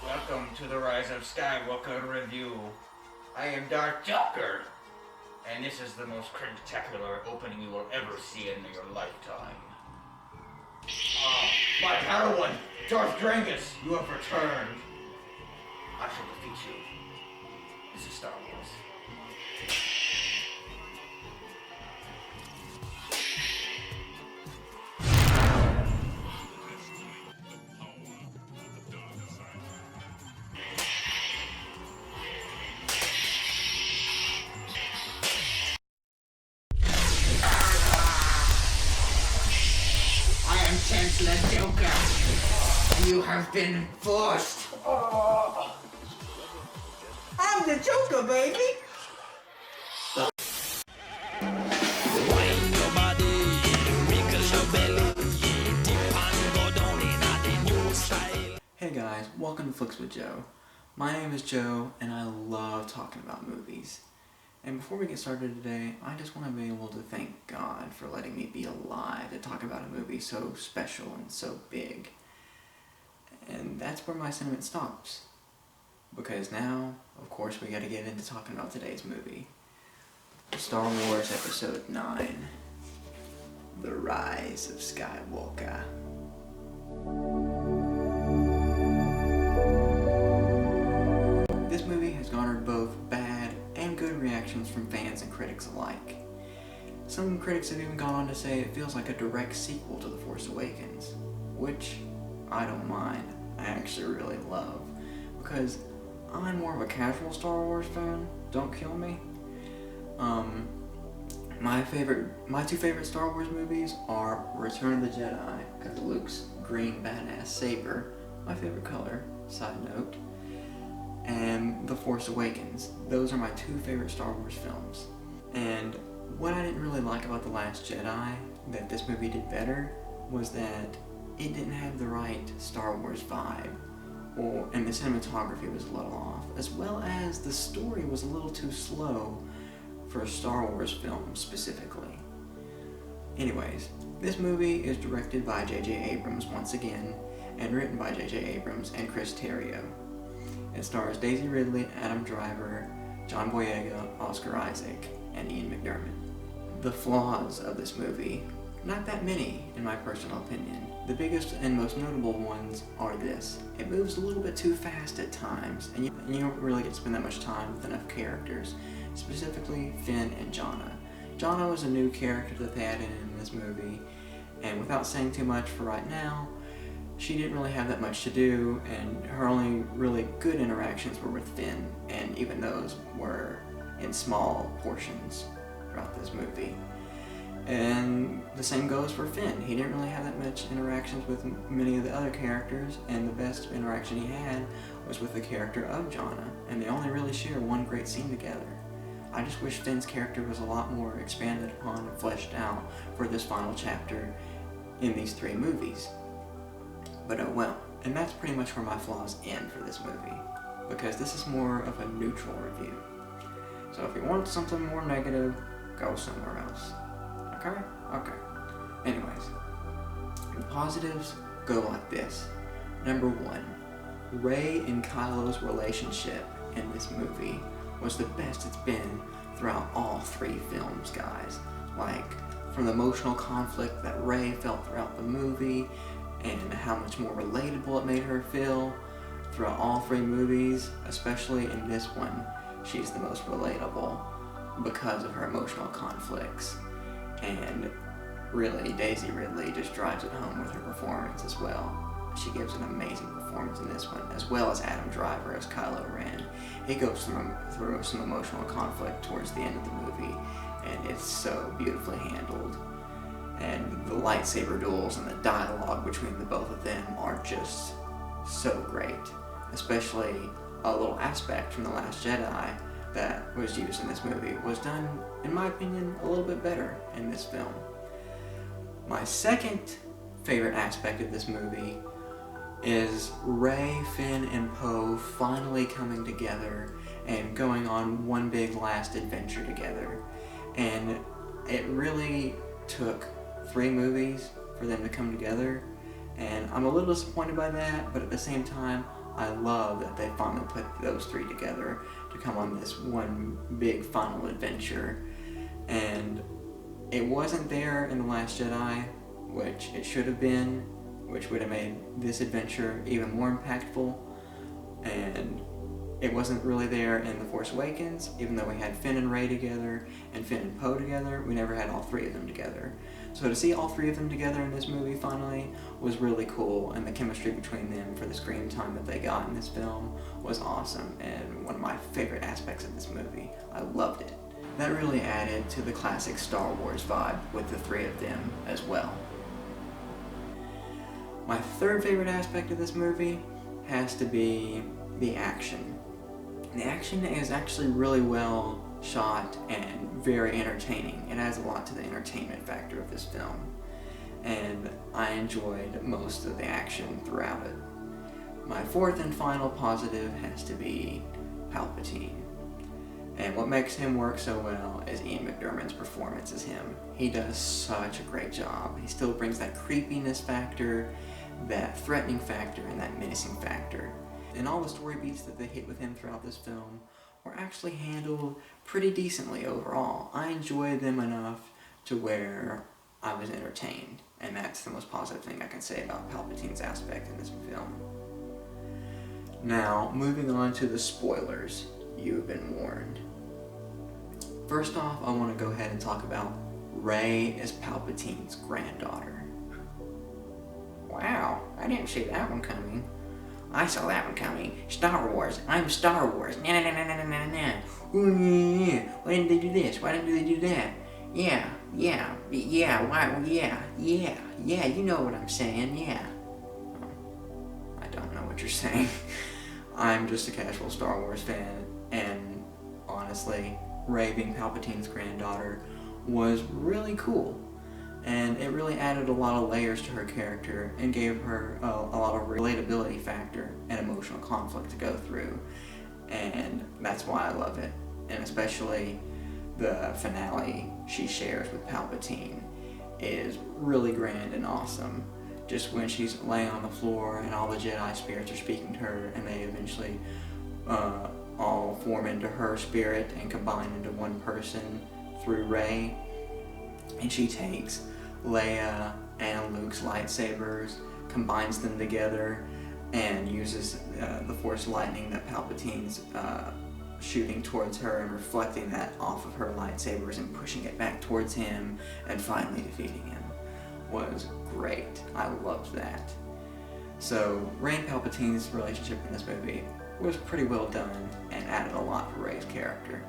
Welcome to the Rise of Skywalker review. I am Darth Joker, and this is the most spectacular opening you will ever see in your lifetime. My Padawan, Darth Drangus, you have returned. I shall defeat you. This is Star Wars. Chancellor Joker, you have been forced. I'm the Joker, baby. Hey guys, welcome to Flicks with Joe. My name is Joe, and I love talking about movies. And before we get started today, I just want to be able to thank God for letting me be alive to talk about a movie so special and so big. And that's where my sentiment stops. Because now, of course, we gotta get into talking about today's movie. Star Wars Episode 9, The Rise of Skywalker. This movie has garnered both bad and good reactions from fans and critics alike. Some critics have even gone on to say it feels like a direct sequel to The Force Awakens, which I don't mind. I actually really love, because I'm more of a casual Star Wars fan, don't kill me. My two favorite Star Wars movies are Return of the Jedi, because Luke's green badass saber, my favorite color, side note, and The Force Awakens. Those are my two favorite Star Wars films. And what I didn't really like about The Last Jedi, that this movie did better, was that it didn't have the right Star Wars vibe, and the cinematography was a little off, as well as the story was a little too slow for a Star Wars film specifically. Anyways, this movie is directed by J.J. Abrams once again, and written by J.J. Abrams and Chris Terrio. It stars Daisy Ridley, Adam Driver, John Boyega, Oscar Isaac, and Ian McDiarmid. The flaws of this movie, not that many in my personal opinion. The biggest and most notable ones are this: it moves a little bit too fast at times, and you don't really get to spend that much time with enough characters, specifically Finn and Jannah. Jannah was a new character that they added in this movie, and without saying too much for right now, she didn't really have that much to do, and her only really good interactions were with Finn, and even those were in small portions throughout this movie. And the same goes for Finn. He didn't really have that much interactions with many of the other characters, and the best interaction he had was with the character of Jannah, and they only really share one great scene together. I just wish Finn's character was a lot more expanded upon and fleshed out for this final chapter in these three movies. But oh well. And that's pretty much where my flaws end for this movie, because this is more of a neutral review. So if you want something more negative, go somewhere else. Okay? Okay. Anyways, the positives go like this. Number 1, Rey and Kylo's relationship in this movie was the best it's been throughout all three films, guys. Like, from the emotional conflict that Rey felt throughout the movie, and how much more relatable it made her feel throughout all three movies, especially in this one, she's the most relatable because of her emotional conflicts. And really, Daisy Ridley just drives it home with her performance as well. She gives an amazing performance in this one, as well as Adam Driver as Kylo Ren. He goes through some emotional conflict towards the end of the movie, and it's so beautifully handled. And the lightsaber duels and the dialogue between the both of them are just so great. Especially a little aspect from The Last Jedi that was used in this movie was done, in my opinion, a little bit better in this film. My second favorite aspect of this movie is Rey, Finn, and Poe finally coming together and going on one big last adventure together. And it really took 3 movies for them to come together, and I'm a little disappointed by that, but at the same time, I love that they finally put those three together to come on this one big final adventure. And it wasn't there in The Last Jedi, which it should have been, which would have made this adventure even more impactful. And it wasn't really there in The Force Awakens, even though we had Finn and Rey together and Finn and Poe together. We never had all three of them together. So to see all three of them together in this movie finally was really cool, and the chemistry between them for the screen time that they got in this film was awesome, and one of my favorite aspects of this movie. I loved it. That really added to the classic Star Wars vibe with the three of them as well. My third favorite aspect of this movie has to be the action. The action is actually really well shot and very entertaining. It adds a lot to the entertainment factor of this film, and I enjoyed most of the action throughout it. My fourth and final positive has to be Palpatine. And what makes him work so well is Ian McDiarmid's performance as him. He does such a great job. He still brings that creepiness factor, that threatening factor, and that menacing factor. And all the story beats that they hit with him throughout this film were actually handled pretty decently overall. I enjoyed them enough to where I was entertained, and that's the most positive thing I can say about Palpatine's aspect in this film. Now, moving on to the spoilers, you've been warned. First off, I want to go ahead and talk about Rey as Palpatine's granddaughter. Wow, I didn't see that one coming. I saw that one coming. Star Wars. I'm Star Wars. Nah, nah, nah, nah, nah, nah. Ooh, yeah. Why didn't they do this? Why didn't they do that? Yeah. Why? Yeah. You know what I'm saying. Yeah. I don't know what you're saying. I'm just a casual Star Wars fan, and honestly, Rey being Palpatine's granddaughter was really cool. And it really added a lot of layers to her character and gave her a lot of relatability factor and emotional conflict to go through. And that's why I love it. And especially the finale she shares with Palpatine is really grand and awesome. Just when she's laying on the floor and all the Jedi spirits are speaking to her, and they eventually all form into her spirit and combine into one person through Rey. And she takes Leia and Luke's lightsabers, combines them together, and uses the Force lightning that Palpatine's shooting towards her and reflecting that off of her lightsabers and pushing it back towards him and finally defeating him was great. I loved that. So Rey and Palpatine's relationship in this movie was pretty well done and added a lot for Rey's character.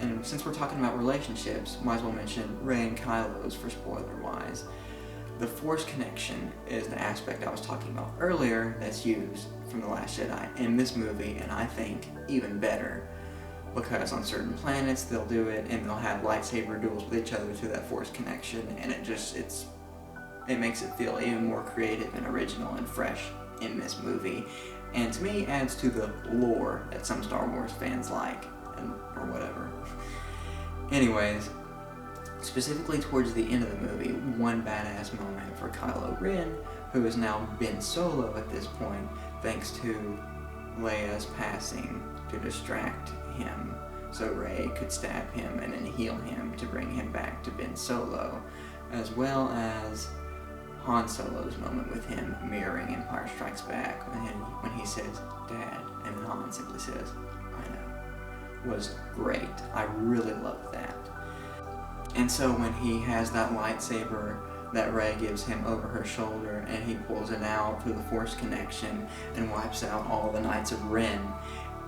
And since we're talking about relationships, might as well mention Rey and Kylo's for spoiler-wise. The Force connection is the aspect I was talking about earlier that's used from The Last Jedi in this movie, and I think even better. Because on certain planets they'll do it and they'll have lightsaber duels with each other through that Force connection, and it makes it feel even more creative and original and fresh in this movie. And to me, adds to the lore that some Star Wars fans like, or whatever. Anyways, specifically towards the end of the movie, one badass moment for Kylo Ren, who has now been Solo at this point, thanks to Leia's passing to distract him, so Rey could stab him and then heal him to bring him back to Ben Solo, as well as Han Solo's moment with him mirroring Empire Strikes Back when he says, "Dad," and Han simply says, "I know," was great. I really loved that. And so when he has that lightsaber that Rey gives him over her shoulder and he pulls it out through the Force connection and wipes out all the Knights of Ren,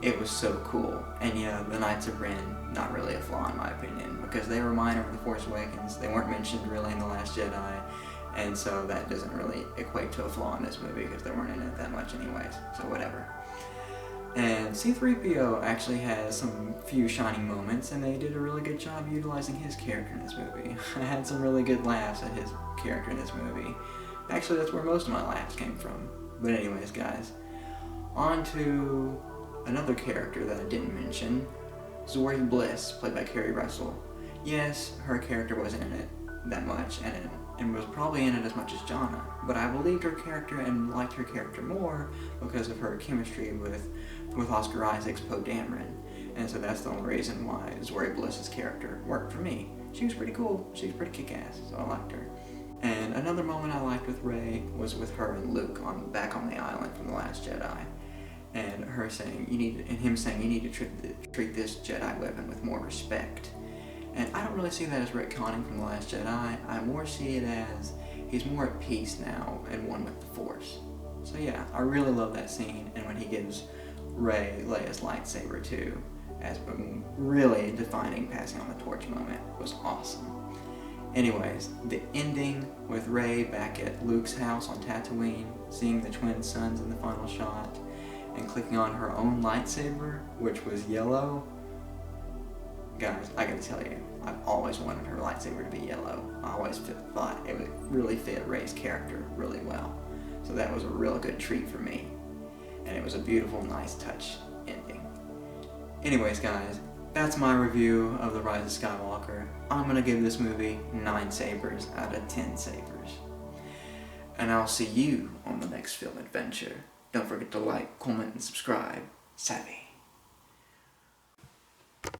it was so cool. And yeah, the Knights of Ren, not really a flaw in my opinion, because they were minor in The Force Awakens. They weren't mentioned really in The Last Jedi, and so that doesn't really equate to a flaw in this movie because they weren't in it that much anyways, so whatever. And C-3PO actually has some few shining moments, and they did a really good job utilizing his character in this movie. I had some really good laughs at his character in this movie. Actually, that's where most of my laughs came from. But anyways, guys, on to another character that I didn't mention, Zorii Bliss, played by Kerry Russell. Yes, her character wasn't in it that much, and and was probably in it as much as Jana, but I believed her character and liked her character more because of her chemistry with Oscar Isaac's Poe Dameron, and so that's the only reason why Zoe Bliss's character worked for me. She was pretty cool, she was pretty kick-ass, so I liked her. And another moment I liked with Rey was with her and Luke back on the island from The Last Jedi, and him saying you need to treat this Jedi weapon with more respect. And I don't really see that as retconning from The Last Jedi. I more see it as he's more at peace now and one with the Force. So yeah, I really love that scene, and when he gives Rey Leia's lightsaber too, as a really defining passing on the torch moment, was awesome. Anyways, the ending with Rey back at Luke's house on Tatooine, seeing the twin suns in the final shot, and clicking on her own lightsaber, which was yellow. Guys, I gotta tell you, I've always wanted her lightsaber to be yellow. I always thought it would really fit Rey's character really well. So that was a real good treat for me. And it was a beautiful, nice touch ending. Anyways, guys, that's my review of The Rise of Skywalker. I'm gonna give this movie 9 sabers out of 10 sabers. And I'll see you on the next film adventure. Don't forget to like, comment, and subscribe. Savvy.